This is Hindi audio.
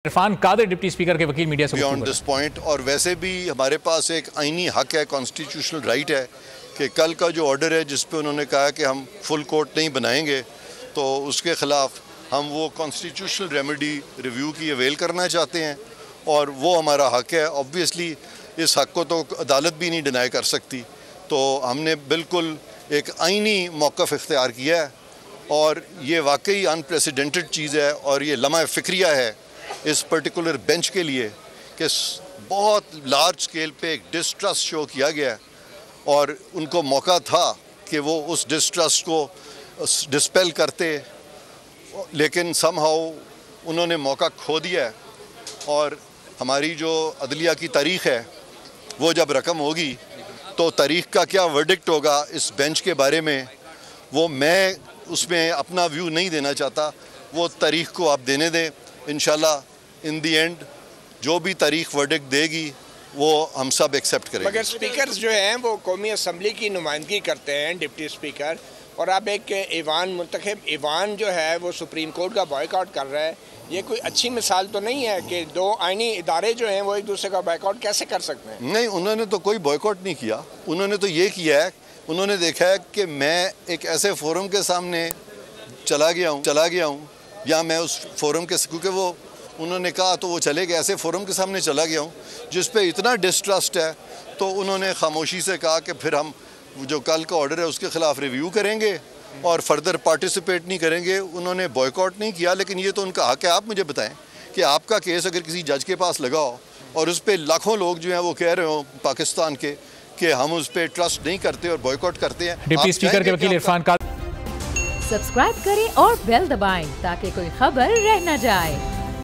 इरफान कादर डिप्टी स्पीकर के वकील मीडिया से बियॉन्ड दिस पॉइंट। और वैसे भी हमारे पास एक आईनी हक है, कॉन्स्टिट्यूशनल राइट है कि कल का जो ऑर्डर है जिस पे उन्होंने कहा कि हम फुल कोर्ट नहीं बनाएंगे, तो उसके ख़िलाफ़ हम वो कॉन्स्टिट्यूशनल रेमेडी रिव्यू की अवेल करना चाहते हैं और वो हमारा हक है। ऑब्वियसली इस हक को तो अदालत भी नहीं डिनाई कर सकती, तो हमने बिल्कुल एक आईनी मौक़िफ़ इख्तियार किया है और ये वाकई अनप्रेसिडेंटेड चीज़ है और ये लम्हा फ़िक्रिया है इस पर्टिकुलर बेंच के लिए कि बहुत लार्ज स्केल पे एक डिस्ट्रस्ट शो किया गया है और उनको मौका था कि वो उस डिस्ट्रस्ट को डिस्पेल करते, लेकिन समहाउ उन्होंने मौका खो दिया है। और हमारी जो अदलिया की तारीख़ है वो जब रकम होगी तो तारीख़ का क्या वर्डिक्ट होगा इस बेंच के बारे में, वो मैं उसमें अपना व्यू नहीं देना चाहता। वो तारीख़ को आप देने दें, इंशाल्लाह इन दी एंड जो भी तारीख़ वर्डिक्ट देगी वो हम सब एक्सेप्ट करेंगे। मगर स्पीकर जो हैं वो कौमी असम्बली की नुमाइंदगी करते हैं, डिप्टी स्पीकर, और अब एक ईवान मुंतखब ईवान जो है वो सुप्रीम कोर्ट का बॉयकॉट कर रहा है। ये कोई अच्छी मिसाल तो नहीं है कि दो आईनी इदारे जो हैं वो एक दूसरे का बॉयकॉट कैसे कर सकते हैं? नहीं, उन्होंने तो कोई बॉयकॉट नहीं किया। उन्होंने तो ये किया है, उन्होंने देखा है कि मैं एक ऐसे फोरम के सामने चला गया हूँ या मैं उस फोरम के, क्योंकि वो उन्होंने कहा तो वो चले गए, ऐसे फोरम के सामने चला गया हूँ जिस पे इतना डिस्ट्रस्ट है, तो उन्होंने खामोशी से कहा कि फिर हम जो कल का ऑर्डर है उसके ख़िलाफ़ रिव्यू करेंगे और फर्दर पार्टिसिपेट नहीं करेंगे। उन्होंने बॉयकॉट नहीं किया, लेकिन ये तो उनका हक है। आप मुझे बताएं कि आपका केस अगर किसी जज के पास लगा हो और उस पर लाखों लोग जो हैं वो कह रहे हो पाकिस्तान के कि हम उस पर ट्रस्ट नहीं करते और बॉयकॉट करते हैं। डिप्टी स्पीकर के वकील इरफान कादर। सब्सक्राइब करें और बेल दबाएं ताकि कोई खबर रह न जाए।